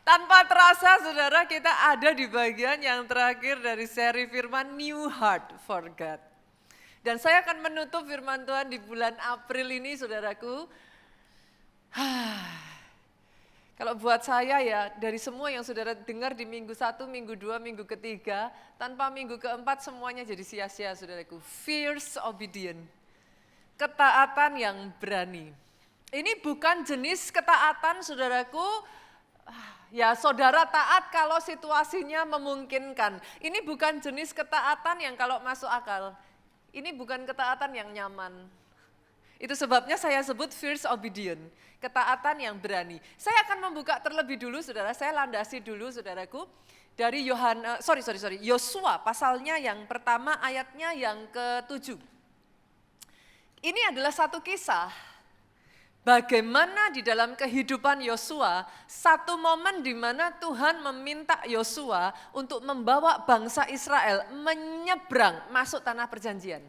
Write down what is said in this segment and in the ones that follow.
Tanpa terasa saudara kita ada di bagian yang terakhir dari seri firman New Heart for God. Dan saya akan menutup firman Tuhan di bulan April ini saudaraku. Kalau buat saya ya dari semua yang saudara dengar di minggu 1, minggu 2, minggu ketiga. Tanpa minggu keempat semuanya jadi sia-sia saudaraku. Fierce obedient. Ketaatan yang berani. Ini bukan jenis ketaatan saudaraku. Ya saudara taat kalau situasinya memungkinkan. Ini bukan jenis ketaatan yang kalau masuk akal. Ini bukan ketaatan yang nyaman. Itu sebabnya saya sebut fierce obedient. Ketaatan yang berani. Saya akan membuka terlebih dulu saudara. Saya landasi dulu saudaraku. Dari Yosua pasalnya yang pertama ayatnya yang ke-7. Ini adalah satu kisah. Bagaimana di dalam kehidupan Yosua, satu momen di mana Tuhan meminta Yosua untuk membawa bangsa Israel menyeberang masuk tanah perjanjian.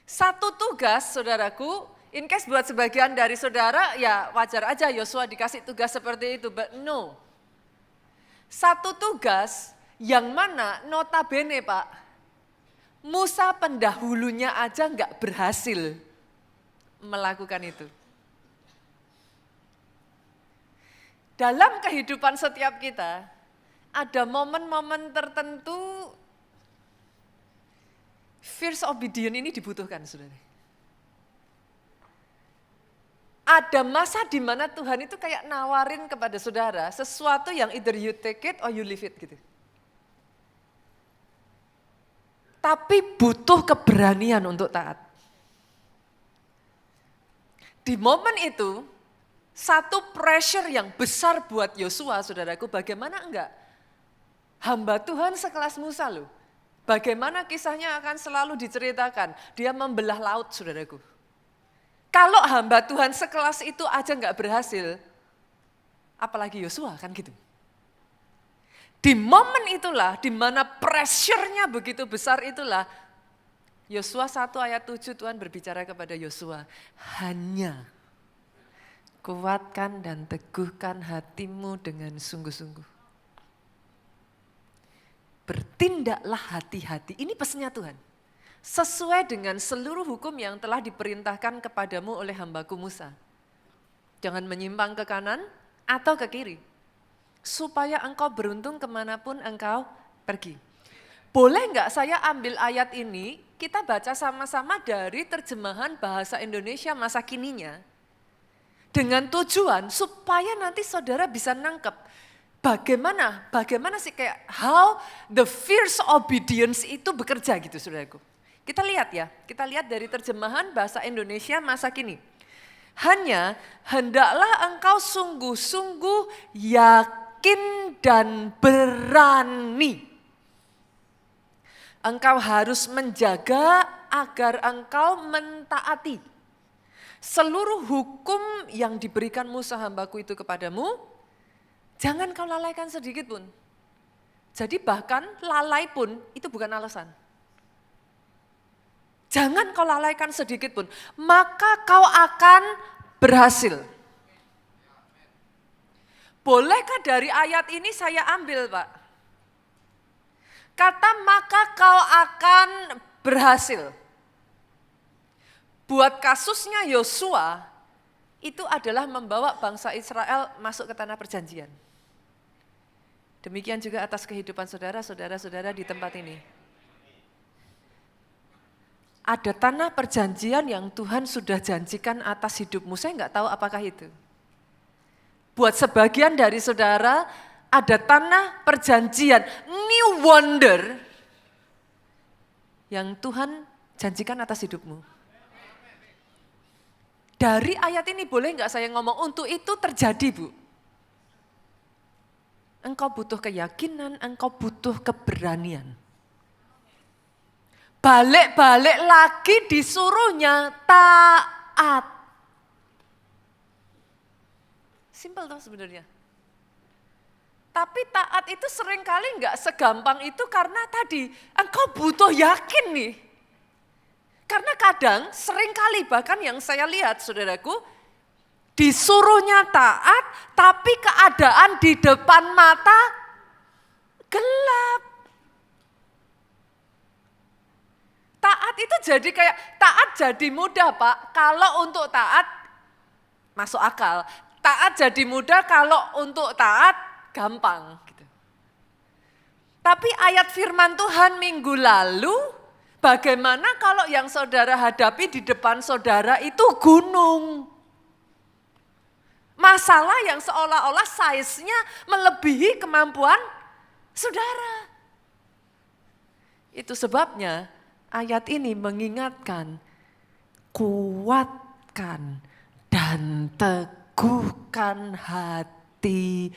Satu tugas saudaraku, in case buat sebagian dari saudara ya wajar aja Yosua dikasih tugas seperti itu, but no. Satu tugas yang mana notabene Pak, Musa pendahulunya aja enggak berhasil melakukan itu. Dalam kehidupan setiap kita, ada momen-momen tertentu fierce obedient ini dibutuhkan, saudara. Ada masa di mana Tuhan itu kayak nawarin kepada saudara sesuatu yang either you take it or you leave it gitu. Tapi butuh keberanian untuk taat. Di momen itu, satu pressure yang besar buat Yosua, saudaraku, bagaimana enggak? Hamba Tuhan sekelas Musa loh. Bagaimana kisahnya akan selalu diceritakan. Dia membelah laut, saudaraku. Kalau hamba Tuhan sekelas itu aja enggak berhasil, apalagi Yosua kan gitu. Di momen itulah, di mana pressure-nya begitu besar itulah, Yosua 1 ayat 7 Tuhan berbicara kepada Yosua, hanya kuatkan dan teguhkan hatimu dengan sungguh-sungguh. Bertindaklah hati-hati, ini pesannya Tuhan. Sesuai dengan seluruh hukum yang telah diperintahkan kepadamu oleh hambaku Musa. Jangan menyimpang ke kanan atau ke kiri. Supaya engkau beruntung kemanapun engkau pergi. Boleh enggak saya ambil ayat ini, kita baca sama-sama dari terjemahan bahasa Indonesia masa kininya. Dengan tujuan supaya nanti saudara bisa nangkep bagaimana sih kayak how the fierce obedience itu bekerja gitu saudaraku. Kita lihat ya, kita lihat dari terjemahan bahasa Indonesia masa kini. Hanya hendaklah engkau sungguh-sungguh yakin dan berani. Engkau harus menjaga agar engkau mentaati seluruh hukum yang diberikan Musa hambaku itu kepadamu. Jangan kau lalaikan sedikit pun. Jadi bahkan lalai pun itu bukan alasan. Jangan kau lalaikan sedikit pun, maka kau akan berhasil. Bolehkah dari ayat ini saya ambil Pak? Kata maka kau akan berhasil. Buat kasusnya Yosua, itu adalah membawa bangsa Israel masuk ke tanah perjanjian. Demikian juga atas kehidupan saudara-saudara di tempat ini. Ada tanah perjanjian yang Tuhan sudah janjikan atas hidupmu, saya enggak tahu apakah itu. Buat sebagian dari saudara, ada tanah perjanjian, new wonder yang Tuhan janjikan atas hidupmu. Dari ayat ini boleh enggak saya ngomong untuk itu terjadi Bu? Engkau butuh keyakinan, engkau butuh keberanian. Balik-balik lagi disuruhnya taat. Simpel toh sebenarnya. Tapi taat itu seringkali enggak segampang itu karena tadi engkau butuh yakin nih. Karena kadang seringkali bahkan yang saya lihat saudaraku, Disuruhnya taat, tapi keadaan di depan mata gelap. Taat itu jadi taat jadi mudah Pak, kalau untuk taat masuk akal. Taat jadi mudah kalau untuk taat gampang. Gitu. Tapi ayat firman Tuhan minggu lalu, bagaimana kalau yang saudara hadapi di depan saudara itu gunung? Masalah yang seolah-olah size-nya melebihi kemampuan saudara. Itu sebabnya ayat ini mengingatkan, kuatkan dan teguhkan hatimu.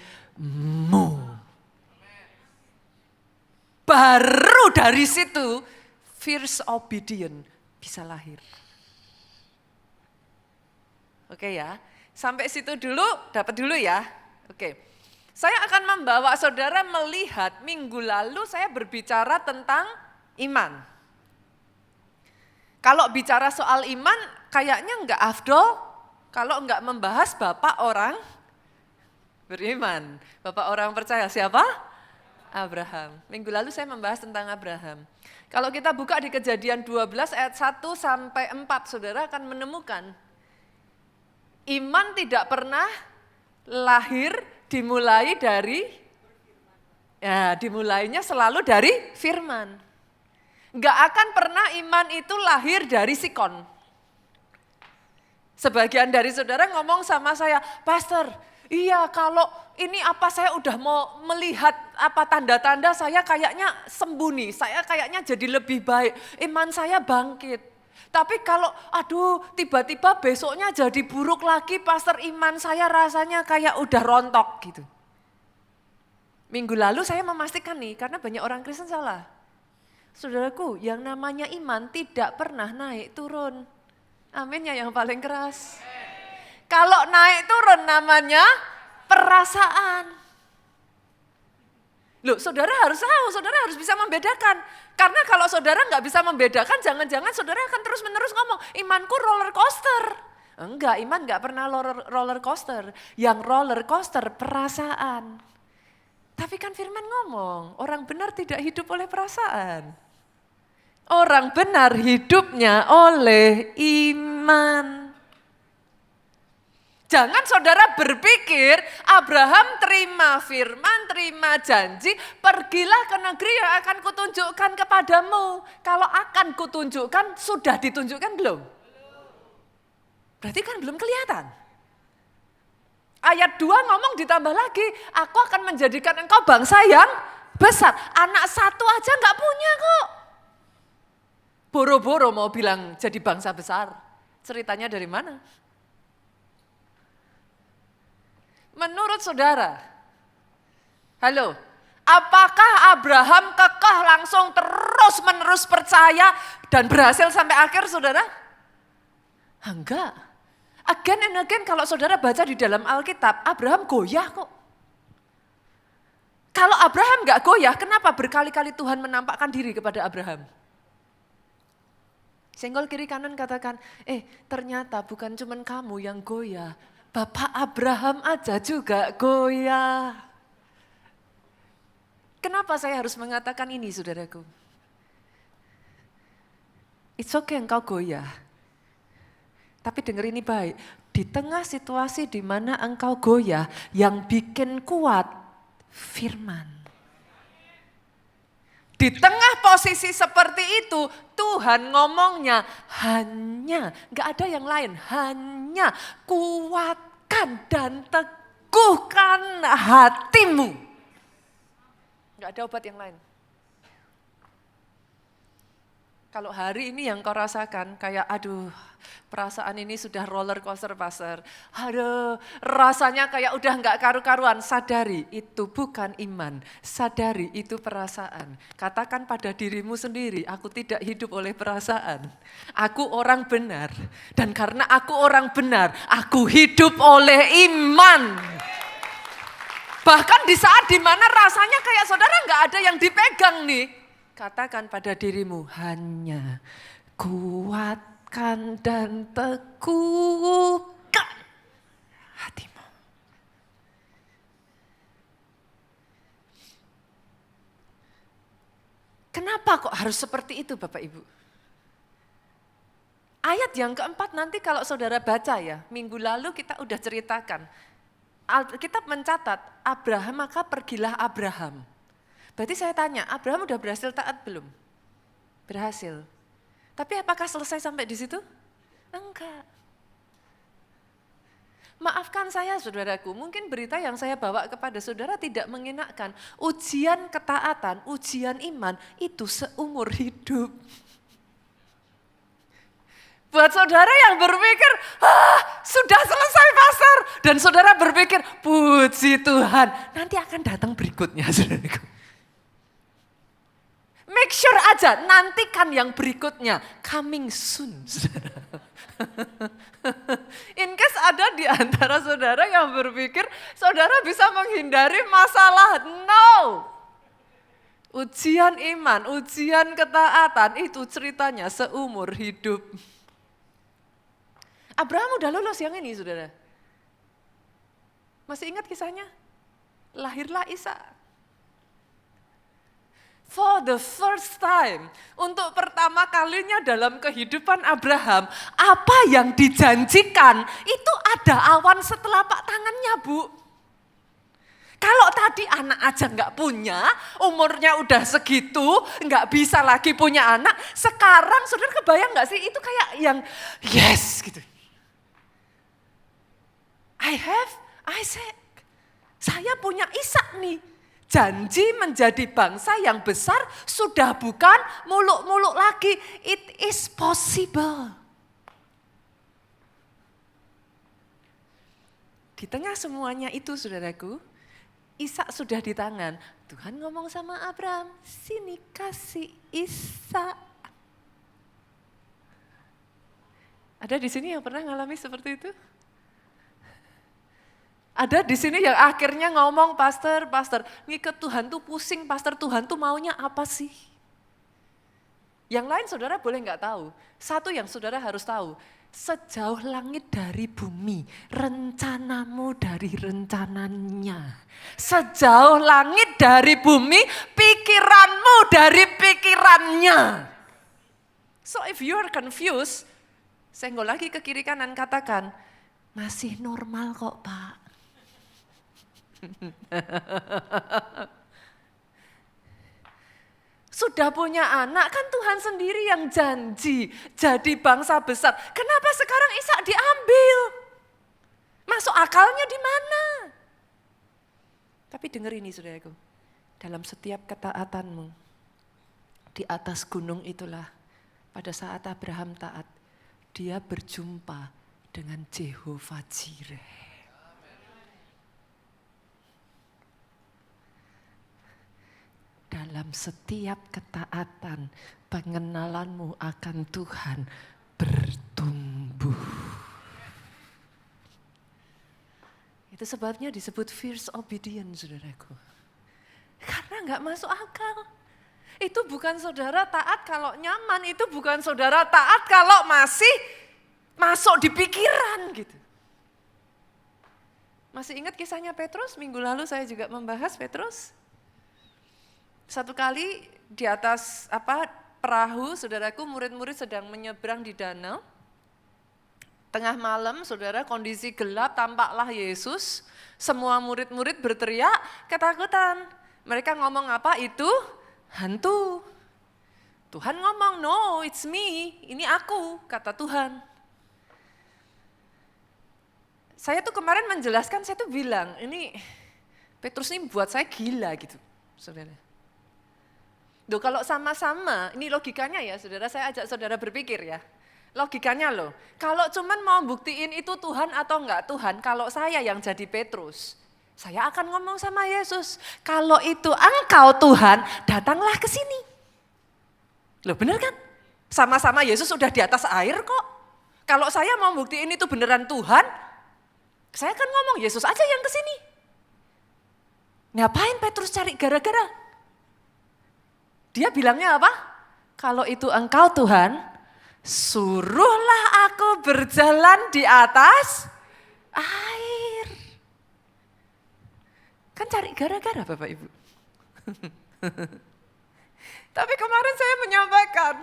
Baru dari situ fierce obedient bisa lahir. Oke ya. Sampai situ dulu, dapat dulu ya. Oke. Saya akan membawa saudara melihat minggu lalu saya berbicara tentang iman. Kalau bicara soal iman kayaknya enggak afdol kalau enggak membahas bapak orang beriman. Bapak orang percaya siapa? Abraham. Minggu lalu saya membahas tentang Abraham. Kalau kita buka di Kejadian 12 ayat 1 sampai 4, saudara akan menemukan iman tidak pernah lahir dimulai dimulainya selalu dari firman. Enggak akan pernah iman itu lahir dari sikon. Sebagian dari saudara ngomong sama saya, Pastor, iya kalau ini apa saya udah mau melihat apa tanda-tanda saya kayaknya sembuh nih, saya kayaknya jadi lebih baik, iman saya bangkit. Tapi kalau tiba-tiba besoknya jadi buruk lagi, Pastor, iman saya rasanya kayak udah rontok gitu. Minggu lalu saya memastikan nih, karena banyak orang Kristen salah. Saudaraku, yang namanya iman tidak pernah naik turun. Amin ya yang paling keras. Kalau naik turun namanya perasaan. Loh, saudara harus tahu, saudara harus bisa membedakan. Karena kalau saudara nggak bisa membedakan, jangan-jangan saudara akan terus-menerus ngomong, imanku roller coaster. Enggak, iman nggak pernah roller coaster. Yang roller coaster perasaan. Tapi kan firman ngomong, orang benar tidak hidup oleh perasaan. Orang benar hidupnya oleh iman. Jangan saudara berpikir Abraham terima firman, terima janji, pergilah ke negeri yang akan kutunjukkan kepadamu. Kalau akan kutunjukkan, sudah ditunjukkan belum? Berarti kan belum kelihatan. Ayat 2 ngomong ditambah lagi, aku akan menjadikan engkau bangsa yang besar. Anak satu aja gak punya kok. Boro-boro mau bilang jadi bangsa besar. Ceritanya dari mana? Menurut saudara, halo, apakah Abraham kekeh langsung terus-menerus percaya dan berhasil sampai akhir, saudara? Enggak. Again and again kalau saudara baca di dalam Alkitab, Abraham goyah kok. Kalau Abraham enggak goyah, kenapa berkali-kali Tuhan menampakkan diri kepada Abraham? Senggol kiri kanan katakan, ternyata bukan cuma kamu yang goyah. Bapak Abraham aja juga goyah. Kenapa saya harus mengatakan ini, saudaraku? It's okay engkau goyah. Tapi dengar ini baik, di tengah situasi di mana engkau goyah, yang bikin kuat firman. Di tengah posisi seperti itu, Tuhan ngomongnya hanya, gak ada yang lain, hanya kuatkan dan teguhkan hatimu. Gak ada obat yang lain. Kalau hari ini yang kau rasakan kayak perasaan ini sudah roller coaster, Pastor. Rasanya kayak udah gak karu-karuan. Sadari itu bukan iman, sadari itu perasaan. Katakan pada dirimu sendiri, aku tidak hidup oleh perasaan. Aku orang benar dan karena aku orang benar, aku hidup oleh iman. Bahkan di saat dimana rasanya kayak saudara gak ada yang dipegang nih. Katakan pada dirimu, hanya kuatkan dan teguhkan Kenapa kok harus seperti itu Bapak Ibu? Ayat yang keempat nanti kalau saudara baca ya, minggu lalu kita udah ceritakan. Alkitab mencatat, Abraham maka pergilah Abraham. Berarti saya tanya, Abraham udah berhasil taat belum? Berhasil. Tapi apakah selesai sampai di situ? Enggak. Maafkan saya saudaraku, mungkin berita yang saya bawa kepada saudara tidak mengenakan. Ujian ketaatan, ujian iman itu seumur hidup. Buat saudara yang berpikir, sudah selesai pastor. Dan saudara berpikir, puji Tuhan, nanti akan datang berikutnya saudaraku. Make sure aja, nantikan yang berikutnya, coming soon saudara. In case ada di antara saudara yang berpikir, saudara bisa menghindari masalah, no. Ujian iman, ujian ketaatan itu ceritanya seumur hidup. Abraham udah lulus yang ini saudara. Masih ingat kisahnya? Lahirlah Ishak. For the first time, untuk pertama kalinya dalam kehidupan Abraham, apa yang dijanjikan itu ada awan setelapak tangannya Bu. Kalau tadi anak aja nggak punya, umurnya udah segitu, nggak bisa lagi punya anak, sekarang saudara kebayang nggak sih itu kayak yang yes gitu. I have Isaac. Saya punya Ishak nih. Janji menjadi bangsa yang besar sudah bukan muluk-muluk lagi. It is possible. Di tengah semuanya itu saudaraku, Ishak sudah di tangan. Tuhan ngomong sama Abraham, sini kasih Ishak. Ada di sini yang pernah ngalami seperti itu? Ada di sini yang akhirnya ngomong, pastor, ngikut Tuhan tuh pusing, pastor, Tuhan tuh maunya apa sih? Yang lain saudara boleh nggak tahu. Satu yang saudara harus tahu, sejauh langit dari bumi, rencanamu dari rencananya. Sejauh langit dari bumi, pikiranmu dari pikirannya. So if you are confused, senggol lagi ke kiri kanan, katakan, masih normal kok Pak. Sudah punya anak kan Tuhan sendiri yang janji jadi bangsa besar. Kenapa sekarang Ishak diambil? Masuk akalnya di mana? Tapi dengar ini saudaraku, dalam setiap ketaatanmu di atas gunung itulah pada saat Abraham taat, dia berjumpa dengan Jehovah Jireh. Dalam setiap ketaatan, pengenalanmu akan Tuhan bertumbuh. Itu sebabnya disebut fierce obedience, saudaraku. Karena nggak masuk akal. Itu bukan saudara taat kalau nyaman, itu bukan saudara taat kalau masih masuk di pikiran gitu. Masih ingat kisahnya Petrus? Minggu lalu saya juga membahas Petrus. Satu kali di atas perahu, saudaraku, murid-murid sedang menyeberang di danau. Tengah malam, saudara, kondisi gelap, tampaklah Yesus. Semua murid-murid berteriak, ketakutan. Mereka ngomong apa? Itu hantu. Tuhan ngomong, no, it's me, ini aku, kata Tuhan. Saya tuh kemarin menjelaskan, saya tuh bilang, ini Petrus ini buat saya gila gitu, saudara. Loh, kalau sama-sama, ini logikanya ya saudara, saya ajak saudara berpikir ya. Logikanya loh, kalau cuman mau buktiin itu Tuhan atau enggak Tuhan, kalau saya yang jadi Petrus, saya akan ngomong sama Yesus, kalau itu engkau Tuhan, datanglah ke sini. Loh benar kan? Sama-sama Yesus sudah di atas air kok. Kalau saya mau buktiin itu beneran Tuhan, saya akan ngomong Yesus aja yang ke sini. Ngapain Petrus cari gara-gara? Dia bilangnya apa? Kalau itu engkau Tuhan, suruhlah aku berjalan di atas air. Kan cari gara-gara Bapak Ibu. Tapi kemarin saya menyampaikan,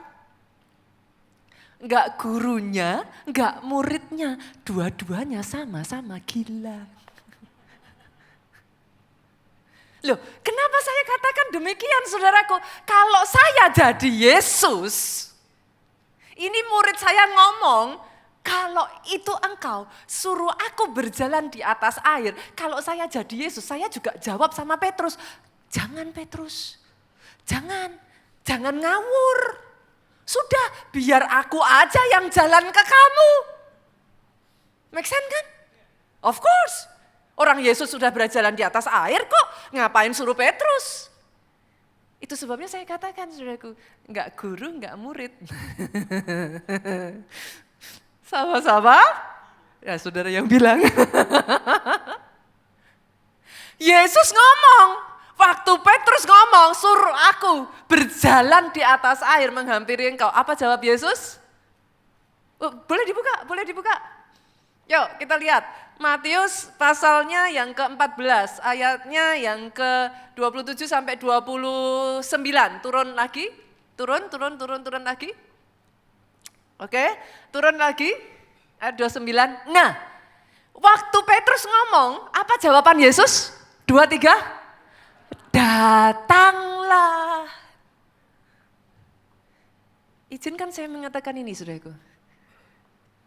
enggak gurunya, enggak muridnya, dua-duanya sama-sama gila. Loh, kenapa saya katakan demikian saudaraku? Kalau saya jadi Yesus, ini murid saya ngomong, kalau itu engkau suruh aku berjalan di atas air, kalau saya jadi Yesus, saya juga jawab sama Petrus, jangan Petrus, jangan ngawur. Sudah, biar aku aja yang jalan ke kamu. Make sense kan? Of course. Orang Yesus sudah berjalan di atas air kok, ngapain suruh Petrus? Itu sebabnya saya katakan, saudaraku, enggak guru, enggak murid. Sama-sama? Ya saudara yang bilang. Yesus ngomong, waktu Petrus ngomong, suruh aku berjalan di atas air menghampiri engkau. Apa jawab Yesus? Boleh dibuka. Yuk kita lihat, Matius pasalnya yang ke-14, ayatnya yang ke-27 sampai 29. Turun lagi, turun lagi. Oke, turun lagi, ayat 29. Nah, waktu Petrus ngomong, apa jawaban Yesus? 23, datanglah. Izinkan saya mengatakan ini, saudaraku.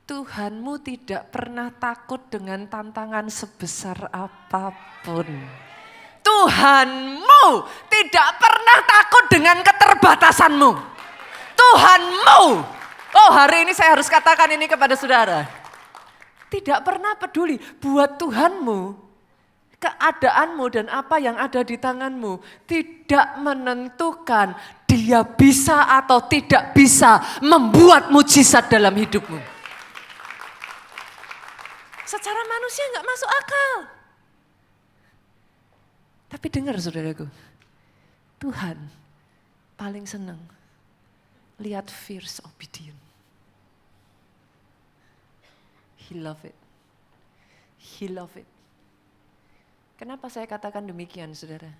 Tuhanmu tidak pernah takut dengan tantangan sebesar apapun. Tuhanmu tidak pernah takut dengan keterbatasanmu. Tuhanmu, hari ini saya harus katakan ini kepada saudara. Tidak pernah peduli buat Tuhanmu, keadaanmu dan apa yang ada di tanganmu tidak menentukan dia bisa atau tidak bisa membuat mujizat dalam hidupmu. Secara manusia enggak masuk akal. Tapi dengar saudaraku, Tuhan paling senang lihat fierce obedient. He love it. He love it. Kenapa saya katakan demikian saudara?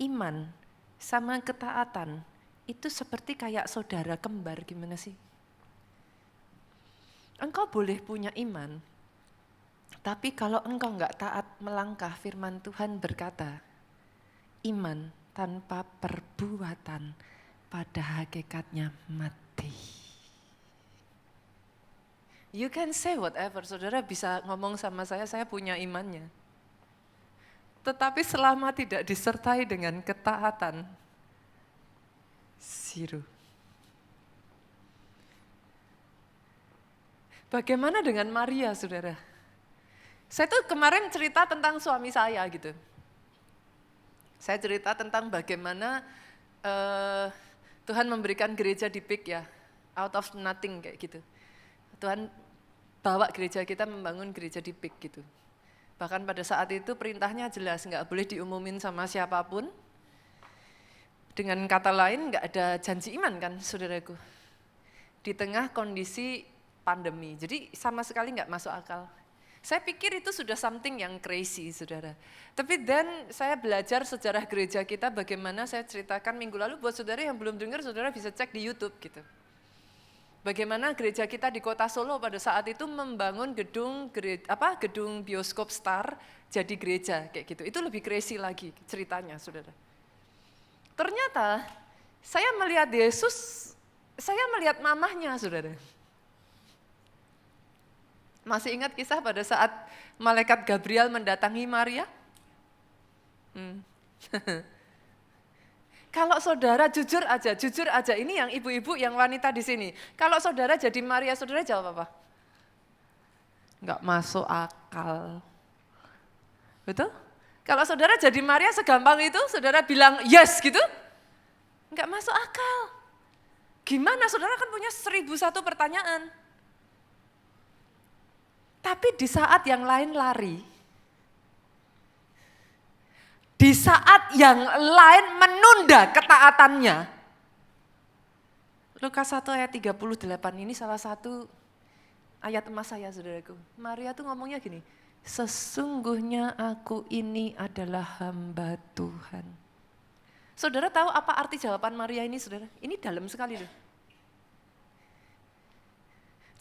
Iman sama ketaatan itu seperti kayak saudara kembar, gimana sih? Engkau boleh punya iman, tapi kalau engkau enggak taat melangkah, firman Tuhan berkata, iman tanpa perbuatan pada hakikatnya mati. You can say whatever, saudara bisa ngomong sama saya punya imannya. Tetapi selama tidak disertai dengan ketaatan, zero. Bagaimana dengan Maria, saudara? Saya tuh kemarin cerita tentang suami saya gitu. Saya cerita tentang bagaimana Tuhan memberikan gereja di PIK ya, out of nothing kayak gitu. Tuhan bawa gereja kita membangun gereja di PIK gitu. Bahkan pada saat itu perintahnya jelas, nggak boleh diumumin sama siapapun. Dengan kata lain nggak ada janji iman kan saudaraku. Di tengah kondisi pandemi, jadi sama sekali nggak masuk akal. Saya pikir itu sudah something yang crazy, saudara. Tapi dan saya belajar sejarah gereja kita, bagaimana saya ceritakan minggu lalu buat saudara yang belum dengar, saudara bisa cek di YouTube gitu. Bagaimana gereja kita di kota Solo pada saat itu membangun gedung bioskop Star jadi gereja kayak gitu. Itu lebih crazy lagi ceritanya, saudara. Ternyata saya melihat Yesus, saya melihat mamahnya, saudara. Masih ingat kisah pada saat malaikat Gabriel mendatangi Maria? Kalau saudara jujur aja, ini yang ibu-ibu, yang wanita di sini. Kalau saudara jadi Maria, saudara jawab apa? Enggak masuk akal. Betul? Kalau saudara jadi Maria segampang itu, saudara bilang yes gitu? Enggak masuk akal. Gimana saudara kan punya 1001 pertanyaan. Tapi di saat yang lain lari, di saat yang lain menunda ketaatannya. Lukas 1 ayat 38 ini salah satu ayat emas saya, saudaraku. Maria tuh ngomongnya gini, sesungguhnya aku ini adalah hamba Tuhan. Saudara tahu apa arti jawaban Maria ini, saudara? Ini dalam sekali loh.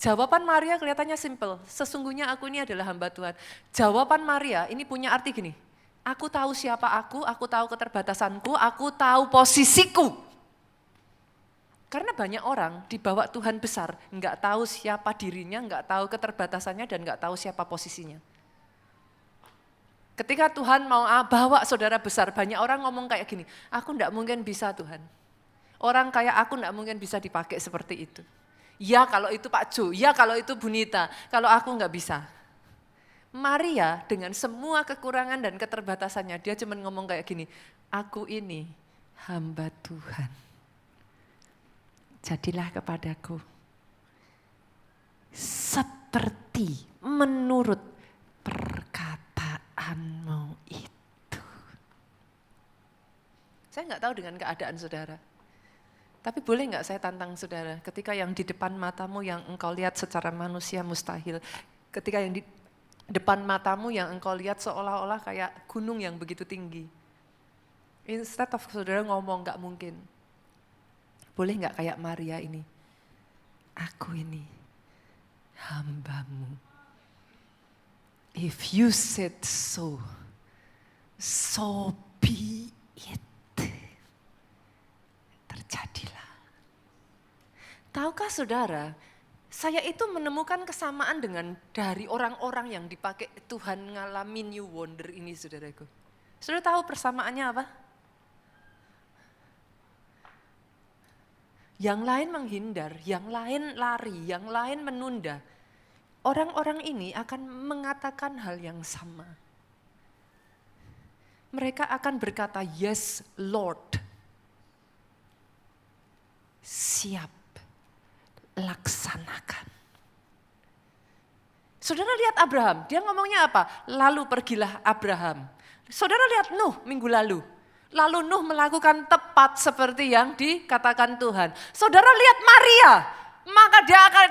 Jawaban Maria kelihatannya simple. Sesungguhnya aku ini adalah hamba Tuhan. Jawaban Maria ini punya arti gini. Aku tahu siapa aku tahu keterbatasanku, aku tahu posisiku. Karena banyak orang dibawa Tuhan besar, enggak tahu siapa dirinya, enggak tahu keterbatasannya, dan enggak tahu siapa posisinya. Ketika Tuhan mau bawa saudara besar, banyak orang ngomong kayak gini, aku enggak mungkin bisa Tuhan. Orang kayak aku enggak mungkin bisa dipakai seperti itu. Ya kalau itu Pak Jo, ya kalau itu Bunita, kalau aku enggak bisa. Maria dengan semua kekurangan dan keterbatasannya, dia cuma ngomong kayak gini, aku ini hamba Tuhan. Jadilah kepadaku seperti menurut perkataanmu itu. Saya nggak tahu dengan keadaan saudara. Tapi boleh nggak saya tantang saudara, ketika yang di depan matamu yang engkau lihat secara manusia mustahil, ketika yang di depan matamu yang engkau lihat seolah-olah kayak gunung yang begitu tinggi. Instead of saudara ngomong nggak mungkin, boleh nggak kayak Maria ini, aku ini hambamu. If you said so, so be it. Terjadilah. Tahukah saudara, saya itu menemukan kesamaan dengan dari orang-orang yang dipakai Tuhan ngalamin new wonder ini, saudaraku. Saudara tahu persamaannya apa? Yang lain menghindar, yang lain lari, yang lain menunda. Orang-orang ini akan mengatakan hal yang sama. Mereka akan berkata, yes Lord. Siap, laksanakan. Saudara lihat Abraham, dia ngomongnya apa? Lalu pergilah Abraham. Saudara lihat Nuh minggu lalu. Lalu Nuh melakukan tepat seperti yang dikatakan Tuhan. Saudara lihat Maria, maka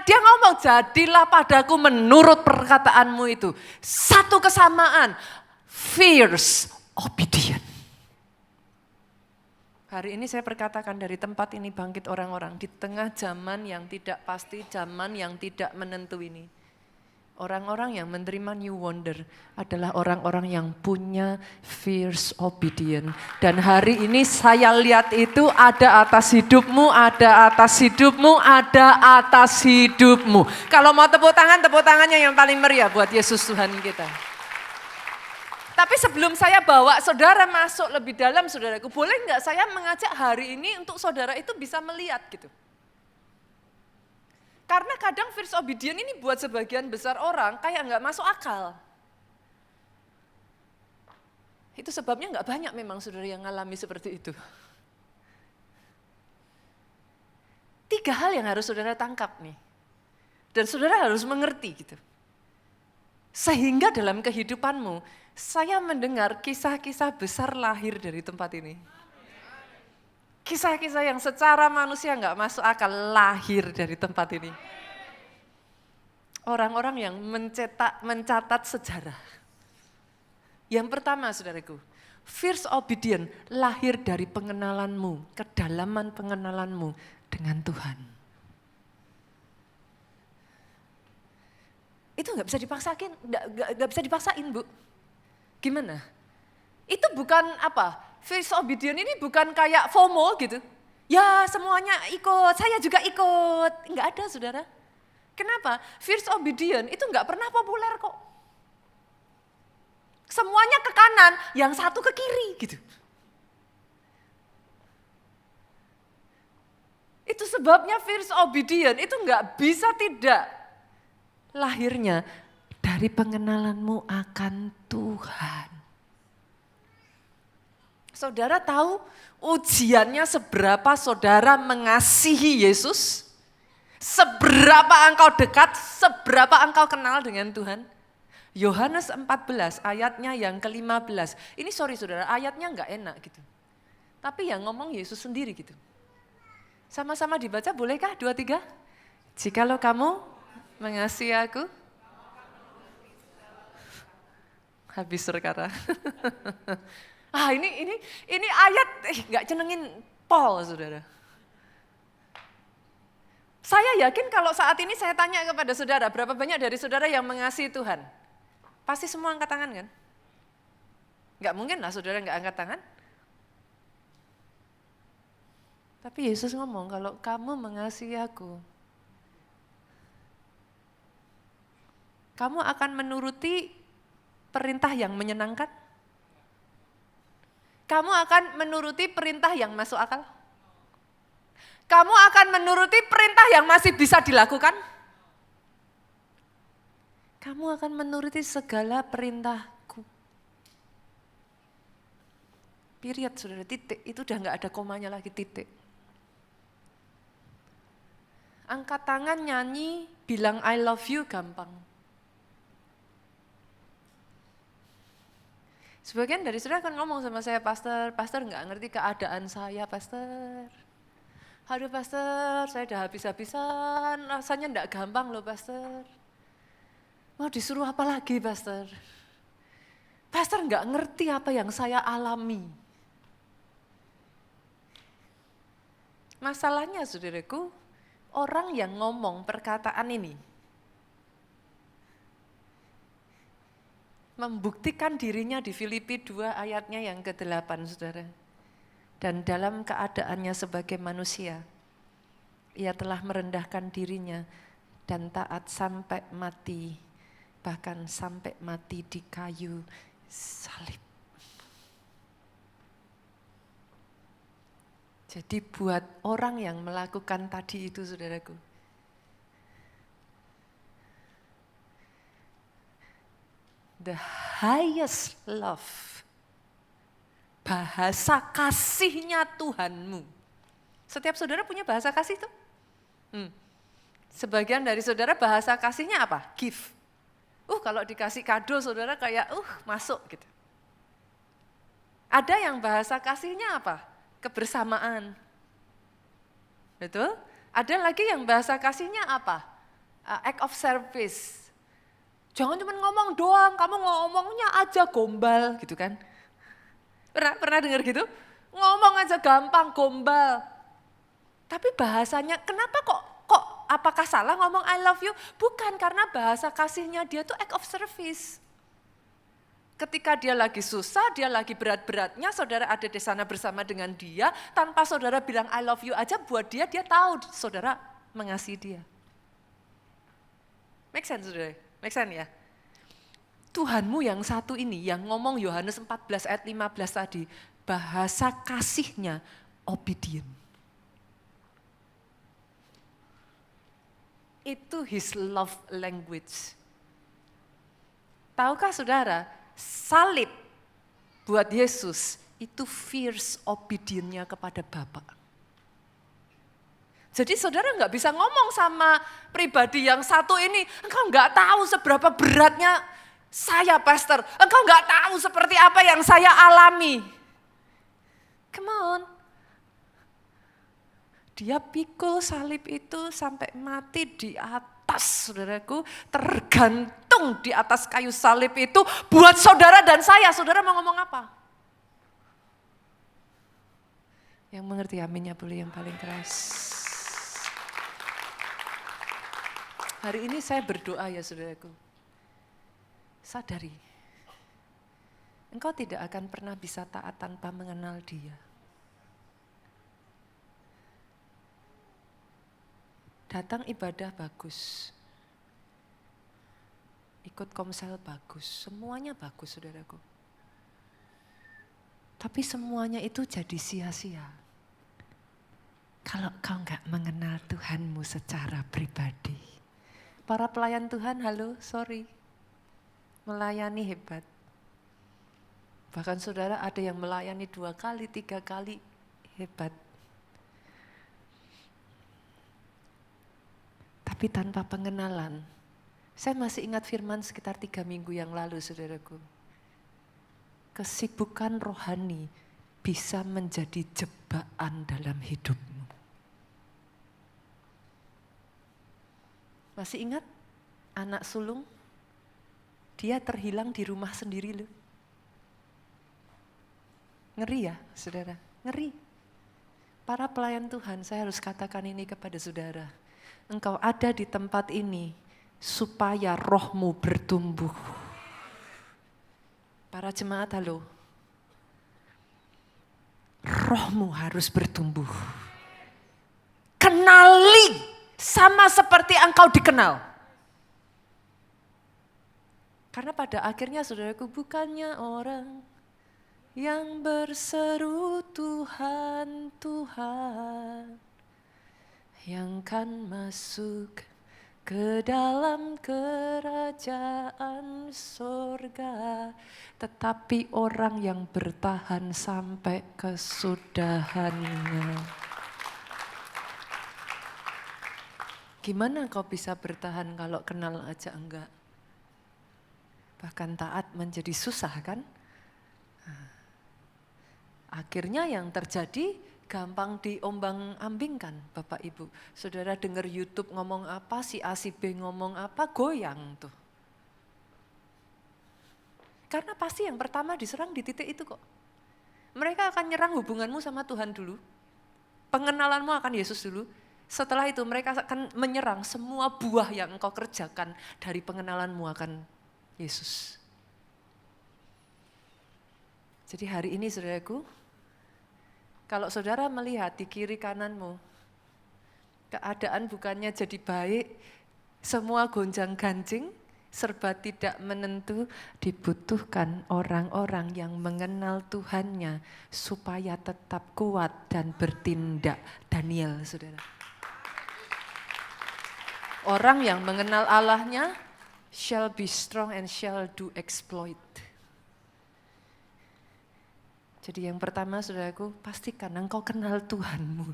dia ngomong, jadilah padaku menurut perkataanmu itu. Satu kesamaan, fierce obedient. Hari ini saya perkatakan dari tempat ini bangkit orang-orang di tengah zaman yang tidak pasti, zaman yang tidak menentu ini. Orang-orang yang menerima new wonder adalah orang-orang yang punya fierce obedient. Dan hari ini saya lihat itu ada atas hidupmu, ada atas hidupmu, ada atas hidupmu. Kalau mau tepuk tangannya yang paling meriah buat Yesus Tuhan kita. Tapi sebelum saya bawa saudara masuk lebih dalam, saudaraku, boleh nggak saya mengajak hari ini untuk saudara itu bisa melihat gitu. Karena kadang fierce obedient ini buat sebagian besar orang kayak nggak masuk akal. Itu sebabnya nggak banyak memang saudara yang ngalami seperti itu. 3 hal yang harus saudara tangkap nih. Dan saudara harus mengerti gitu. Sehingga dalam kehidupanmu, saya mendengar kisah-kisah besar lahir dari tempat ini. Kisah-kisah yang secara manusia nggak masuk akal lahir dari tempat ini. Orang-orang yang mencatat sejarah. Yang pertama saudaraku, fierce obedient lahir dari pengenalanmu, kedalaman pengenalanmu dengan Tuhan. Itu nggak bisa dipaksain, nggak bisa dipaksain Bu. Gimana? Itu bukan apa? Fierce obedient ini bukan kayak FOMO gitu. Ya semuanya ikut, saya juga ikut. Enggak ada saudara. Kenapa? Fierce obedient itu enggak pernah populer kok. Semuanya ke kanan, yang satu ke kiri gitu. Itu sebabnya fierce obedient itu enggak bisa tidak. Lahirnya dari pengenalanmu akan Tuhan. Saudara tahu ujiannya seberapa saudara mengasihi Yesus? Seberapa engkau dekat, seberapa engkau kenal dengan Tuhan? Yohanes 14 ayatnya yang ke-15. Ini sorry saudara, ayatnya enggak enak gitu. Tapi yang ngomong Yesus sendiri gitu. Sama-sama dibaca bolehkah 2, 3? Jikalau kamu mengasihi aku, habis perkara. Ini ayat nggak cenengin Paul, saudara. Saya yakin kalau saat ini saya tanya kepada saudara, berapa banyak dari saudara yang mengasihi Tuhan? Pasti semua angkat tangan kan? Nggak mungkin lah saudara nggak angkat tangan. Tapi Yesus ngomong, kalau kamu mengasihi aku, kamu akan menuruti perintah yang menyenangkan? Kamu akan menuruti perintah yang masuk akal? Kamu akan menuruti perintah yang masih bisa dilakukan? Kamu akan menuruti segala perintahku. Period, saudara, titik. Itu udah gak ada komanya lagi, titik. Angkat tangan, nyanyi, bilang I love you gampang. Sebagian dari saudara akan ngomong sama saya, pastor nggak ngerti keadaan saya, pastor. Aduh pastor, saya udah habis-habisan, rasanya nggak gampang loh pastor. Mau disuruh apa lagi pastor? Pastor nggak ngerti apa yang saya alami. Masalahnya saudaraku, orang yang ngomong perkataan ini, membuktikan dirinya di Filipi 2 ayatnya yang ke-8 saudara. Dan dalam keadaannya sebagai manusia, ia telah merendahkan dirinya dan taat sampai mati, bahkan sampai mati di kayu salib. Jadi buat orang yang melakukan tadi itu saudaraku, the highest love, bahasa kasihnya Tuhanmu. Setiap saudara punya bahasa kasih tuh. Sebagian dari saudara bahasa kasihnya apa? Give. Kalau dikasih kado saudara kayak masuk gitu. Ada yang bahasa kasihnya apa? Kebersamaan. Betul? Ada lagi yang bahasa kasihnya apa? Act of service. Jangan cuma ngomong doang, kamu ngomongnya aja gombal gitu kan. Pernah dengar gitu? Ngomong aja gampang, gombal. Tapi bahasanya, kenapa kok apakah salah ngomong I love you? Bukan, karena bahasa kasihnya dia tuh act of service. Ketika dia lagi susah, dia lagi berat-beratnya, saudara ada di sana bersama dengan dia, tanpa saudara bilang I love you aja, buat dia tahu saudara mengasihi dia. Make sense saudara? Make sense ya? Tuhanmu yang satu ini, yang ngomong Yohanes 14 ayat 15 tadi, bahasa kasihnya obedient. Itu his love language. Tahukah saudara, salib buat Yesus itu fierce obedience-nya kepada Bapa. Jadi saudara nggak bisa ngomong sama pribadi yang satu ini, engkau nggak tahu seberapa beratnya saya pastor, engkau nggak tahu seperti apa yang saya alami. Come on. Dia pikul salib itu sampai mati di atas, saudaraku, tergantung di atas kayu salib itu buat saudara dan saya. Saudara mau ngomong apa? Yang mengerti aminnya boleh yang paling keras. Hari ini saya berdoa ya saudaraku. Sadari, engkau tidak akan pernah bisa taat tanpa mengenal Dia. Datang ibadah bagus, ikut komsel bagus, semuanya bagus saudaraku. Tapi semuanya itu jadi sia-sia. Kalau kau nggak mengenal Tuhanmu secara pribadi. Para pelayan Tuhan, halo, sorry. Melayani hebat. Bahkan saudara ada yang melayani 2 kali, 3 kali, hebat. Tapi tanpa pengenalan, saya masih ingat firman sekitar 3 minggu yang lalu saudaraku. Kesibukan rohani bisa menjadi jebakan dalam hidupmu. Masih ingat anak sulung? Dia terhilang di rumah sendiri loh. Ngeri ya saudara, ngeri. Para pelayan Tuhan, saya harus katakan ini kepada saudara. Engkau ada di tempat ini supaya rohmu bertumbuh. Para jemaat, halo. Rohmu harus bertumbuh. Kenali sama seperti engkau dikenal. Karena pada akhirnya saudaraku, bukannya orang yang berseru Tuhan, Tuhan, yang kan masuk ke dalam kerajaan surga, tetapi orang yang bertahan sampai kesudahannya. Gimana kau bisa bertahan kalau kenal aja enggak? Bahkan taat menjadi susah kan? Akhirnya yang terjadi gampang diombang-ambingkan Bapak Ibu. Saudara dengar YouTube ngomong apa, si A si B ngomong apa, goyang tuh. Karena pasti yang pertama diserang di titik itu kok. Mereka akan nyerang hubunganmu sama Tuhan dulu. Pengenalanmu akan Yesus dulu. Setelah itu mereka akan menyerang semua buah yang engkau kerjakan dari pengenalanmu akan Yesus. Jadi hari ini saudaraku, kalau saudara melihat di kiri kananmu, keadaan bukannya jadi baik, semua gonjang-ganjing, serba tidak menentu, dibutuhkan orang-orang yang mengenal Tuhannya supaya tetap kuat dan bertindak. Daniel, saudara. Orang yang mengenal Allahnya shall be strong and shall do exploit. Jadi yang pertama saudaraku, pastikan engkau kenal Tuhanmu.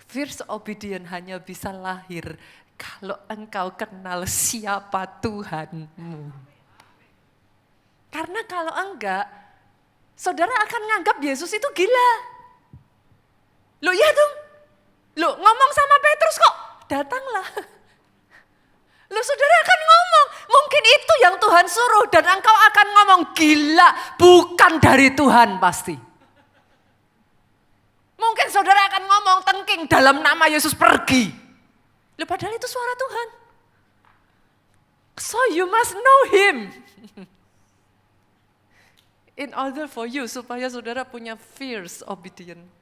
Fierce obedience hanya bisa lahir kalau engkau kenal siapa Tuhanmu. Karena kalau enggak, saudara akan menganggap Yesus itu gila. Loh iya dong, loh ngomong sama Petrus kok, datanglah. Loh saudara akan ngomong, mungkin itu yang Tuhan suruh dan engkau akan ngomong gila, bukan dari Tuhan pasti. Mungkin saudara akan ngomong tengking dalam nama Yesus pergi. Loh padahal itu suara Tuhan. So you must know Him. In order for you, supaya saudara punya fierce obedience.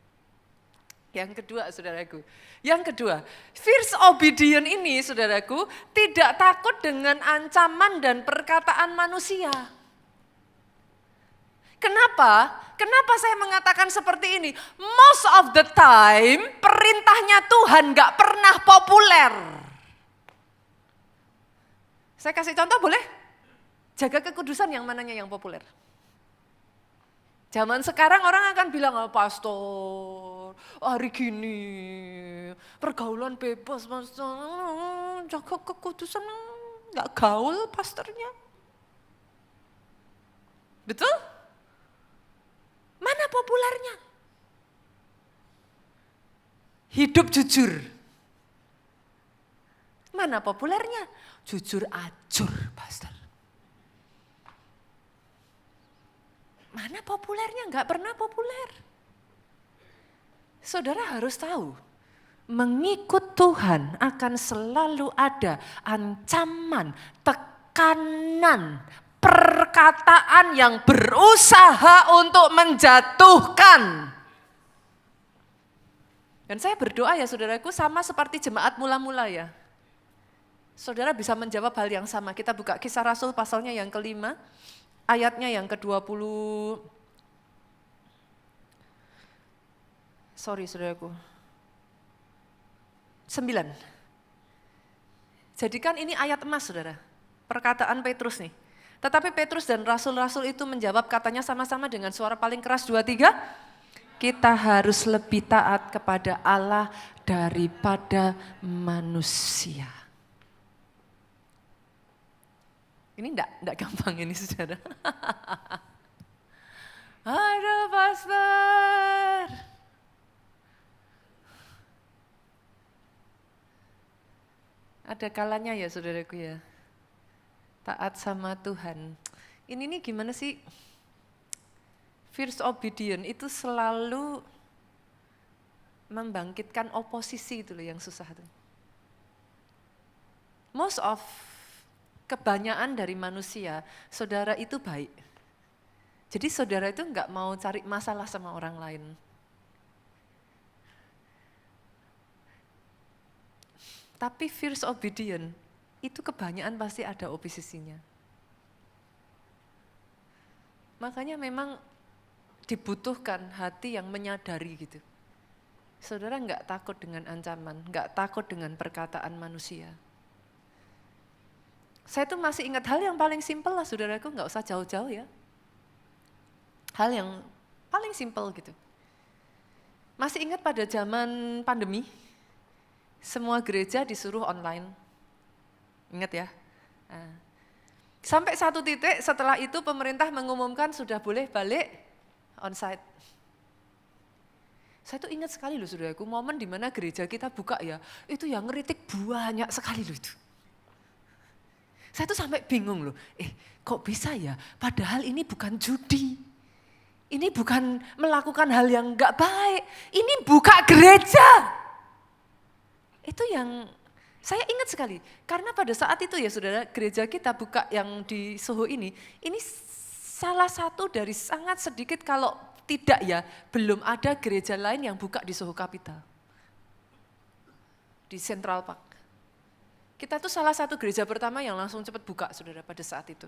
Yang kedua saudaraku, fierce obedience ini saudaraku tidak takut dengan ancaman dan perkataan manusia. Kenapa? Kenapa saya mengatakan seperti ini? Most of the time perintahnya Tuhan gak pernah populer. Saya kasih contoh boleh? Jaga kekudusan yang mananya yang populer? Zaman sekarang orang akan bilang, oh, pastor, hari gini pergaulan bebas, pastor, jaga kekudusan, gak gaul pastornya. Betul? Mana populernya? Hidup jujur. Mana populernya? Jujur ajur, pastor. Mana populernya? Enggak pernah populer. Saudara harus tahu, mengikut Tuhan akan selalu ada ancaman, tekanan, perkataan yang berusaha untuk menjatuhkan. Dan saya berdoa ya saudaraku, sama seperti jemaat mula-mula ya. Saudara bisa menjawab hal yang sama. Kita buka Kisah Rasul pasalnya yang ke-5. Ayatnya yang ke-20, saudaraku, 9. Jadikan ini ayat emas saudara, perkataan Petrus nih. Tetapi Petrus dan rasul-rasul itu menjawab katanya sama-sama dengan suara paling keras, 2, 3. Kita harus lebih taat kepada Allah daripada manusia. Ini enggak gampang ini saudara. Aduh pastor. Ada kalanya ya saudaraku ya. Taat sama Tuhan. Ini nih gimana sih? Fierce obedience itu selalu membangkitkan oposisi itu loh yang susah tuh. Most of kebanyakan dari manusia, saudara itu baik. Jadi saudara itu enggak mau cari masalah sama orang lain. Tapi fierce obedience itu kebanyakan pasti ada oposisinya. Makanya memang dibutuhkan hati yang menyadari gitu. Saudara enggak takut dengan ancaman, enggak takut dengan perkataan manusia. Saya tuh masih ingat hal yang paling simpel lah saudaraku, enggak usah jauh-jauh ya. Hal yang paling simpel gitu. Masih ingat pada zaman pandemi, semua gereja disuruh online. Ingat ya? Nah, sampai satu titik setelah itu pemerintah mengumumkan sudah boleh balik onsite. Saya tuh ingat sekali loh saudaraku, momen di mana gereja kita buka ya, itu yang ngeritik banyak sekali loh itu. Saya tuh sampai bingung loh, kok bisa ya, padahal ini bukan judi. Ini bukan melakukan hal yang enggak baik, ini buka gereja. Itu yang saya ingat sekali, karena pada saat itu ya saudara, gereja kita buka yang di Soho ini salah satu dari sangat sedikit kalau tidak ya, belum ada gereja lain yang buka di Soho Capital. Di Central Park. Kita tuh salah satu gereja pertama yang langsung cepat buka saudara pada saat itu.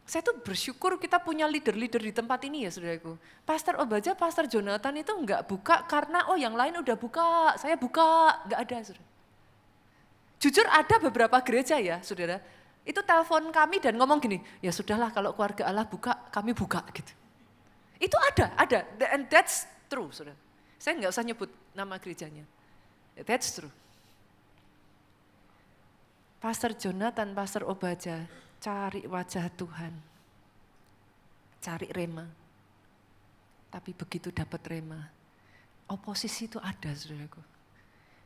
Saya tuh bersyukur kita punya leader-leader di tempat ini ya saudaraku. Pastor Obaja, Pastor Jonathan itu enggak buka karena yang lain udah buka, saya buka, enggak ada saudara. Jujur ada beberapa gereja ya saudara, itu telepon kami dan ngomong gini, ya sudahlah kalau keluarga Allah buka, kami buka gitu. Itu ada, and that's true saudara. Saya enggak usah nyebut nama gerejanya, that's true. Pastor Jonathan, Pastor Obaja, cari wajah Tuhan, cari rema. Tapi begitu dapat rema, oposisi itu ada saudaraku.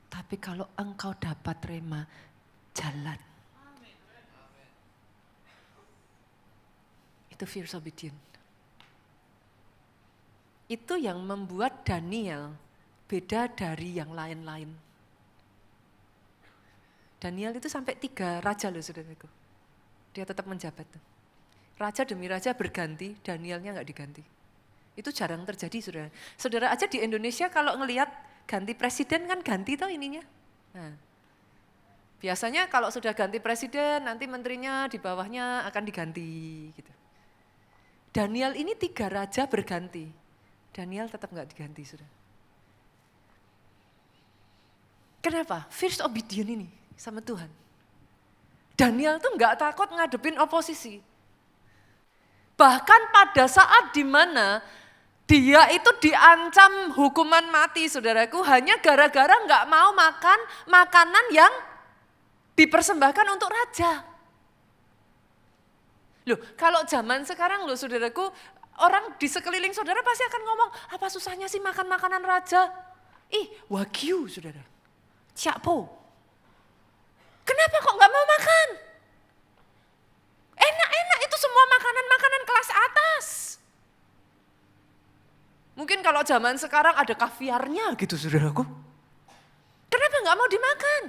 Tapi kalau engkau dapat rema, jalan. Itu fierce obedience. Itu yang membuat Daniel beda dari yang lain-lain. Daniel itu sampai 3 raja loh saudaraku. Dia tetap menjabat. Raja demi raja berganti, Danielnya enggak diganti. Itu jarang terjadi saudara. Saudara aja di Indonesia kalau ngelihat ganti presiden kan ganti tuh ininya. Nah, biasanya kalau sudah ganti presiden nanti menterinya di bawahnya akan diganti gitu. Daniel ini 3 raja berganti. Daniel tetap enggak diganti saudara. Kenapa? Fierce obedience ini sama Tuhan. Daniel tuh enggak takut ngadepin oposisi. Bahkan pada saat dimana dia itu diancam hukuman mati saudaraku hanya gara-gara enggak mau makan makanan yang dipersembahkan untuk raja. Loh kalau zaman sekarang loh saudaraku, orang di sekeliling saudara pasti akan ngomong, apa susahnya sih makan makanan raja? Wagyu saudara, siapo. Kenapa kok gak mau makan? Enak-enak itu semua makanan-makanan kelas atas. Mungkin kalau zaman sekarang ada kaviarnya gitu saudaraku. Kenapa gak mau dimakan?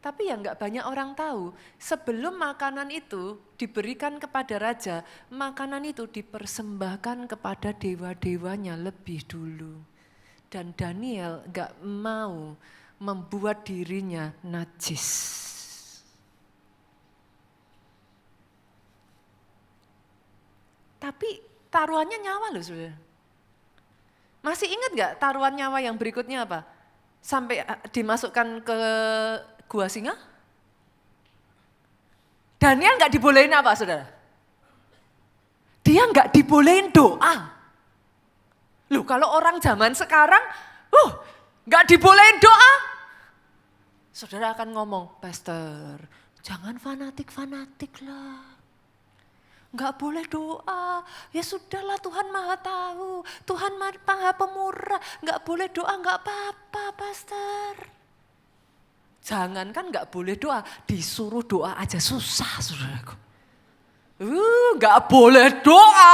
Tapi yang gak banyak orang tahu, sebelum makanan itu diberikan kepada raja, makanan itu dipersembahkan kepada dewa-dewanya lebih dulu. Dan Daniel gak mau membuat dirinya najis. Tapi taruhannya nyawa loh saudara. Masih ingat gak taruhan nyawa yang berikutnya apa? Sampai dimasukkan ke gua singa? Daniel gak dibolehin apa saudara? Dia gak dibolehin doa. Loh kalau orang zaman sekarang, gak dibolehin doa. Saudara akan ngomong, Pastor, jangan fanatik-fanatik lah. Gak boleh doa, ya sudahlah Tuhan Maha Tahu, Tuhan Maha Pemurah, gak boleh doa, gak apa-apa Pastor. Jangan kan gak boleh doa, disuruh doa aja susah saudaraku. Nggak boleh doa.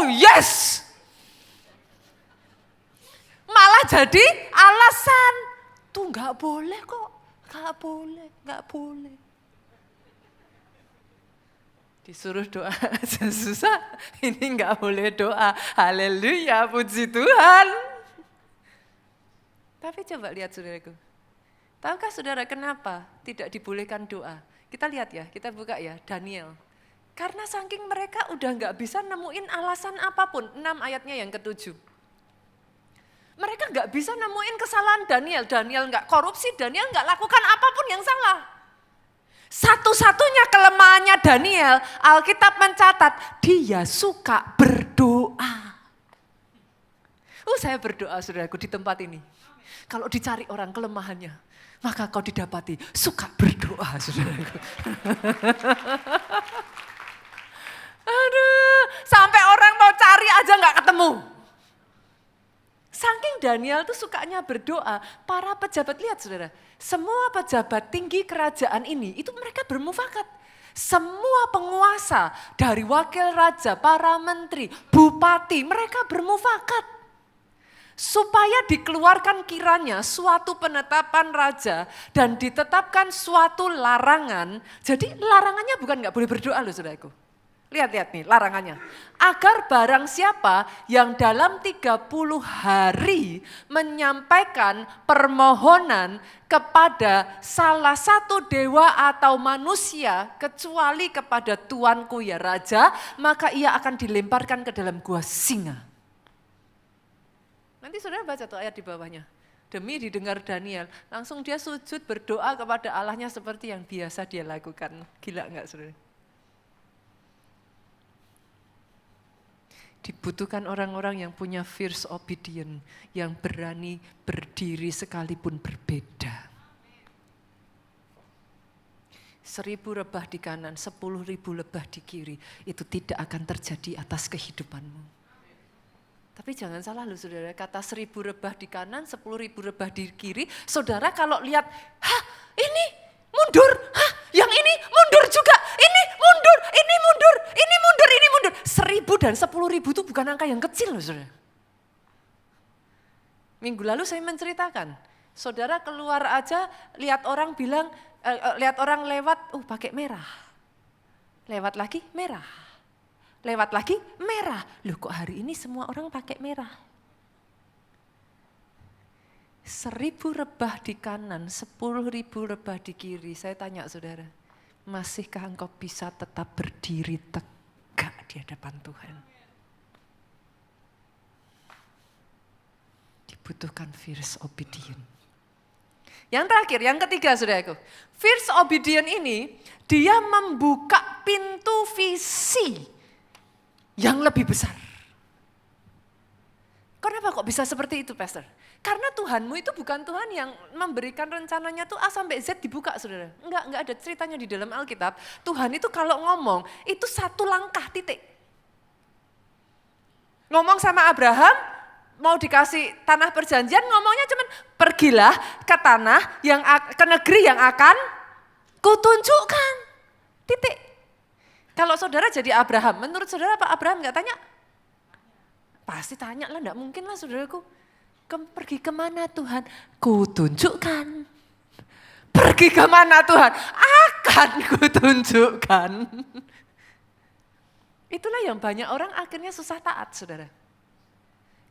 Yes. Malah jadi alasan. Tuh nggak boleh kok. Nggak boleh. Disuruh doa aja susah. Ini nggak boleh doa. Haleluya, puji Tuhan. Tapi coba lihat saudaraku. Tahukah saudara kenapa tidak dibolehkan doa? Kita lihat ya, kita buka ya Daniel. Karena saking mereka udah nggak bisa nemuin alasan apapun. 6 ayatnya yang ke-7. Mereka nggak bisa nemuin kesalahan Daniel. Daniel nggak korupsi, Daniel nggak lakukan apapun yang salah. Satu-satunya kelemahannya Daniel, Alkitab mencatat, dia suka berdoa. Saya berdoa saudaraku di tempat ini. Kalau dicari orang kelemahannya, maka kau didapati suka berdoa saudaraku. Aduh, sampai orang mau cari aja nggak ketemu. Saking Daniel tuh sukanya berdoa, para pejabat lihat saudara, semua pejabat tinggi kerajaan ini itu mereka bermufakat. Semua penguasa dari wakil raja, para menteri, bupati, mereka bermufakat. Supaya dikeluarkan kiranya suatu penetapan raja dan ditetapkan suatu larangan. Jadi larangannya bukan nggak boleh berdoa loh saudaraku. Lihat nih larangannya. Agar barang siapa yang dalam 30 hari menyampaikan permohonan kepada salah satu dewa atau manusia kecuali kepada tuanku ya raja, maka ia akan dilemparkan ke dalam gua singa. Nanti saudara baca tuh ayat di bawahnya. Demi didengar Daniel, langsung dia sujud berdoa kepada Allahnya seperti yang biasa dia lakukan. Gila enggak saudara? Dibutuhkan orang-orang yang punya fierce obedience, yang berani berdiri sekalipun berbeda. 1000 lebah di kanan, 10.000 lebah di kiri, itu tidak akan terjadi atas kehidupanmu. Tapi jangan salah loh saudara, kata 1000 lebah di kanan, 10.000 lebah di kiri, saudara kalau lihat, ini mundur, yang ini mundur juga, ini mundur, ini mundur, ini mundur, ini mundur. 1000 dan 10.000 itu bukan angka yang kecil loh saudara. Minggu lalu saya menceritakan, saudara keluar aja lihat orang bilang, lihat orang lewat, pakai merah. Lewat lagi merah. Lewat lagi merah. Loh kok hari ini semua orang pakai merah? 1000 rebah di kanan, 10.000 rebah di kiri. Saya tanya saudara, masihkah engkau bisa tetap berdiri tegak di hadapan Tuhan? Dibutuhkan fierce obedience. Yang terakhir, yang ketiga saudaraku. Fierce obedience ini, dia membuka pintu visi yang lebih besar. Kenapa kok bisa seperti itu, Pastor? Karena Tuhanmu itu bukan Tuhan yang memberikan rencananya tuh A sampai Z dibuka, saudara. Enggak ada ceritanya di dalam Alkitab. Tuhan itu kalau ngomong, itu satu langkah titik. Ngomong sama Abraham, mau dikasih tanah perjanjian, ngomongnya cuman pergilah ke tanah yang ke negeri yang akan kutunjukkan. Titik. Kalau saudara jadi Abraham, menurut saudara apa Abraham enggak tanya? Pasti tanya lah, enggak mungkin lah saudaraku. Pergi kemana Tuhan? Kutunjukkan. Pergi kemana Tuhan? Akan kutunjukkan. Itulah yang banyak orang akhirnya susah taat saudara.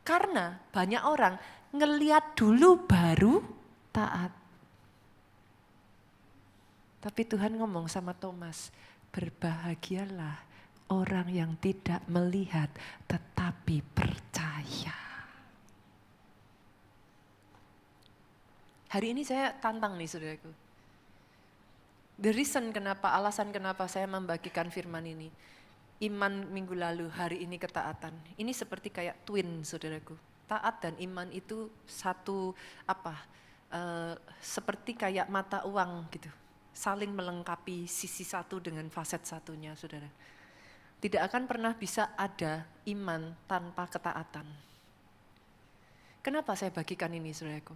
Karena banyak orang ngeliat dulu baru taat. Tapi Tuhan ngomong sama Thomas, berbahagialah orang yang tidak melihat tetapi percaya. Hari ini saya tantang nih saudaraku. The reason kenapa, alasan kenapa saya membagikan firman ini. Iman minggu lalu, hari ini ketaatan. Ini seperti kayak twin saudaraku. Taat dan iman itu satu seperti kayak mata uang gitu. Saling melengkapi sisi satu dengan faset satunya saudara. Tidak akan pernah bisa ada iman tanpa ketaatan. Kenapa saya bagikan ini saudaraku?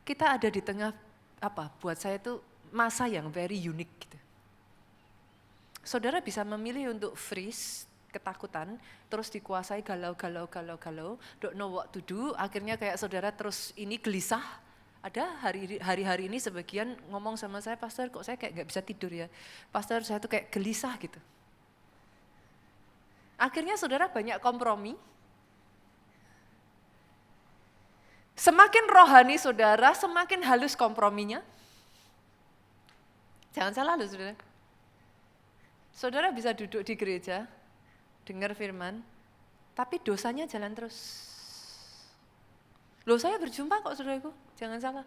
Kita ada di tengah buat saya itu masa yang very unique gitu. Saudara bisa memilih untuk freeze, ketakutan, terus dikuasai galau, don't know what to do, akhirnya kayak saudara terus ini gelisah. Ada hari-hari ini sebagian ngomong sama saya, pastor kok saya kayak gak bisa tidur ya, pastor saya tuh kayak gelisah gitu. Akhirnya saudara banyak kompromi. Semakin rohani saudara, semakin halus komprominya. Jangan salah loh saudara. Saudara bisa duduk di gereja, dengar firman, tapi dosanya jalan terus. Loh saya berjumpa kok saudaraku, jangan salah.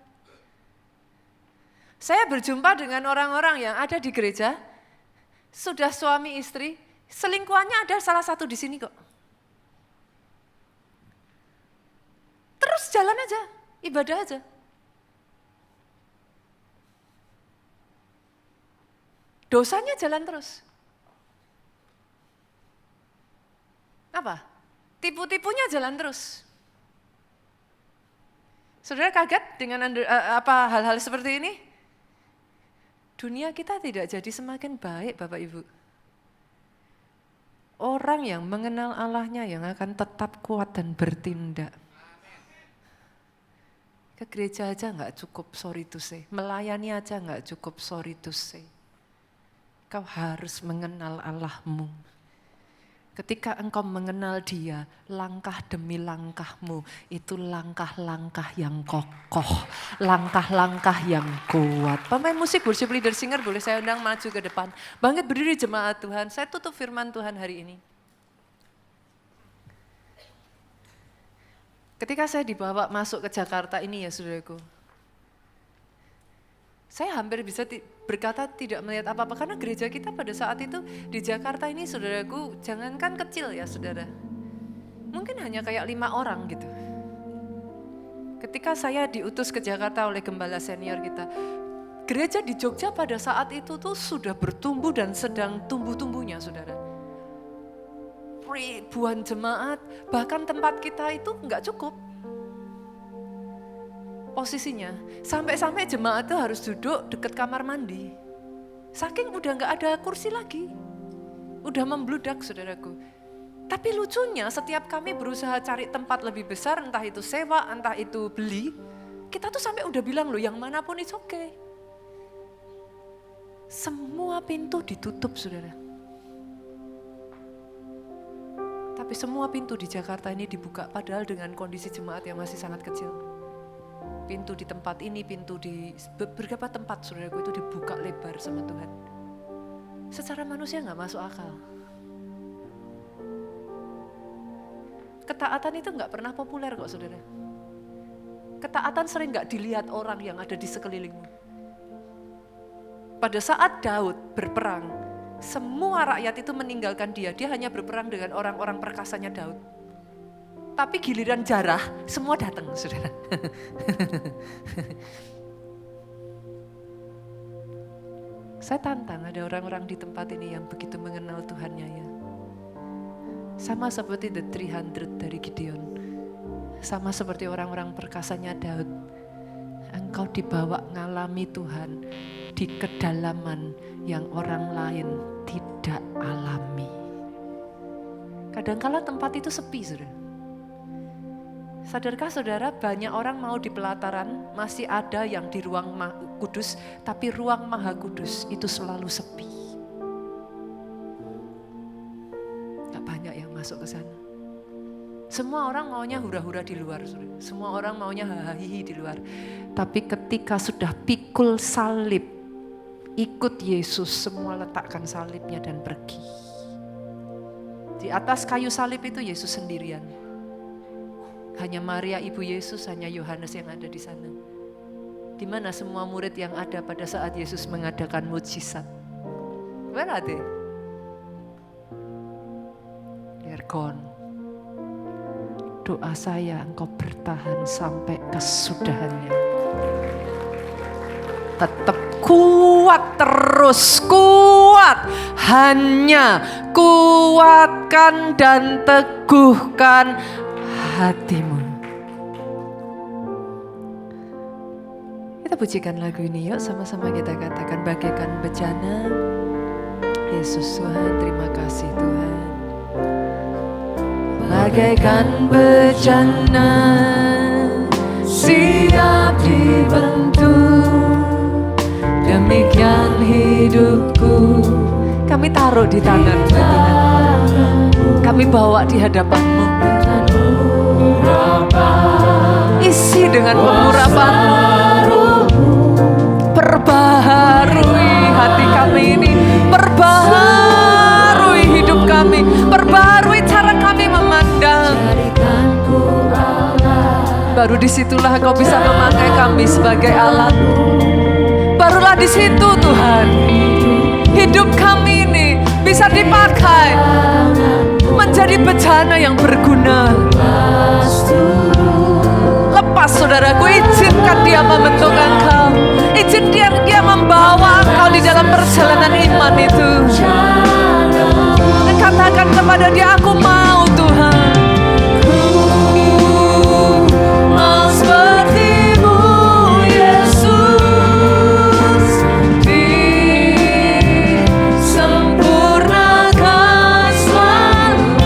Saya berjumpa dengan orang-orang yang ada di gereja, sudah suami istri, selingkuhannya ada salah satu di sini kok. Terus jalan aja, ibadah aja. Dosanya jalan terus. Apa? Tipu-tipunya jalan terus. Saudara kaget dengan hal-hal seperti ini? Dunia kita tidak jadi semakin baik Bapak Ibu. Orang yang mengenal Allahnya yang akan tetap kuat dan bertindak. Ke gereja aja gak cukup, sorry to say. Melayani aja gak cukup, sorry to say. Kau harus mengenal Allahmu. Ketika engkau mengenal Dia, langkah demi langkahmu itu langkah-langkah yang kokoh, langkah-langkah yang kuat. Pemain musik, worship leader, singer boleh saya undang maju ke depan. Bangkit berdiri jemaat Tuhan, saya tutup firman Tuhan hari ini. Ketika saya dibawa masuk ke Jakarta ini ya saudaraku, saya hampir bisa berkata tidak melihat apa-apa karena gereja kita pada saat itu di Jakarta ini saudaraku, jangankan kecil ya saudara, mungkin hanya kayak 5 orang gitu. Ketika saya diutus ke Jakarta oleh gembala senior kita, gereja di Jogja pada saat itu tuh sudah bertumbuh dan sedang tumbuh-tumbuhnya saudara. Ribuan jemaat, bahkan tempat kita itu enggak cukup. Posisinya, sampai-sampai jemaat itu harus duduk dekat kamar mandi. Saking udah gak ada kursi lagi. Udah membludak saudaraku. Tapi lucunya setiap kami berusaha cari tempat lebih besar, entah itu sewa, entah itu beli, kita tuh sampai udah bilang loh yang manapun it's okay. Semua pintu ditutup saudara. Tapi semua pintu di Jakarta ini dibuka padahal dengan kondisi jemaat yang masih sangat kecil. Pintu di tempat ini, pintu di beberapa tempat saudaraku itu dibuka lebar sama Tuhan. Secara manusia gak masuk akal. Ketaatan itu gak pernah populer kok saudara. Ketaatan sering gak dilihat orang yang ada di sekelilingmu. Pada saat Daud berperang, semua rakyat itu meninggalkan dia. Dia hanya berperang dengan orang-orang perkasanya Daud. Tapi giliran jarah, semua datang, saudara. Saya tantang ada orang-orang di tempat ini yang begitu mengenal Tuhannya ya. Sama seperti the 300 dari Gideon. Sama seperti orang-orang perkasanya Daud. Engkau dibawa ngalami Tuhan di kedalaman yang orang lain tidak alami. Kadangkala tempat itu sepi, saudara. Sadarkah saudara, banyak orang mau di pelataran, masih ada yang di ruang kudus, tapi ruang maha kudus itu selalu sepi. Gak banyak yang masuk ke sana. Semua orang maunya hura-hura di luar, saudara. Semua orang maunya hahaha di luar. Tapi ketika sudah pikul salib, ikut Yesus, semua letakkan salibnya dan pergi. Di atas kayu salib itu Yesus sendirian. Hanya Maria ibu Yesus, hanya Yohanes yang ada di sana. Di mana semua murid yang ada pada saat Yesus mengadakan mukjizat? Where are they? They're gone. Doa saya engkau bertahan sampai kesudahannya. Tetap kuat terus, kuat. Hanya kuatkan dan teguhkan hatimu. Kita pujikan lagu ini yuk, sama-sama kita katakan bagaikan bejana Yesus Tuhan, terima kasih Tuhan. Bagaikan bejana siap dibentuk, demikian hidupku kami taruh di tangan-Mu Tuhan. Kami bawa di hadapan-Mu. Isi dengan pengurapan-Mu. Perbaharui hati kami ini, perbaharui hidup kami, perbaharui cara kami memandang. Baru disitulah Kau bisa memakai kami sebagai alat. Barulah di situ Tuhan, hidup kami ini bisa dipakai menjadi bejana yang berguna. Lepas saudaraku, izinkan dia membentuk engkau, izin dia membawa engkau di dalam perjalanan iman itu. Dan katakan kepada dia, aku mau Tuhan, ku mau seperti-Mu Yesus, disempurnakan selalu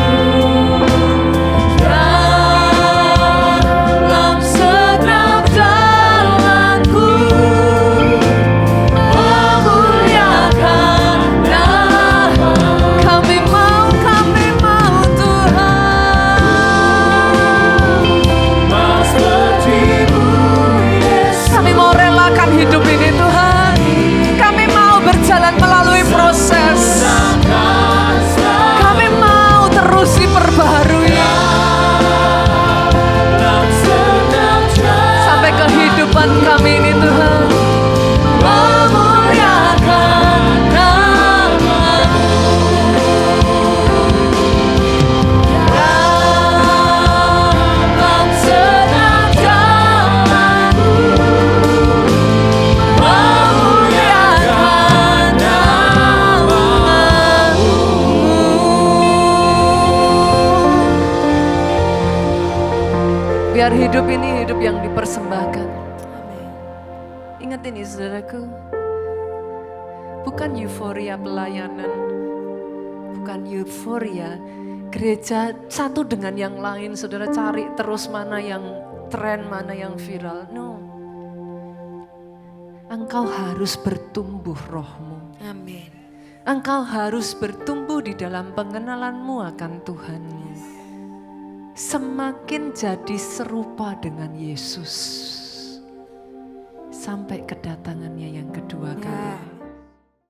dalam segenap jalanku, memuliakan nama. Kami mau Tuhan, kami mau relakan hidup ini Tuhan. Kami mau berjalan melalui proses. Kami mau terus diperbaharui sampai kehidupan kami ini Tuhan memuliakan nama-Mu. Dalam segenap jalanku, memuliakan nama-Mu. Biar hidup ini hidup yang dipersembahkan. Ingat ini saudaraku, bukan euforia pelayanan, bukan euforia gereja satu dengan yang lain. Saudara cari terus mana yang tren, mana yang viral. No, engkau harus bertumbuh rohmu. Amin. Engkau harus bertumbuh di dalam pengenalanmu akan Tuhan. Semakin jadi serupa dengan Yesus sampai kedatangannya yang kedua kali.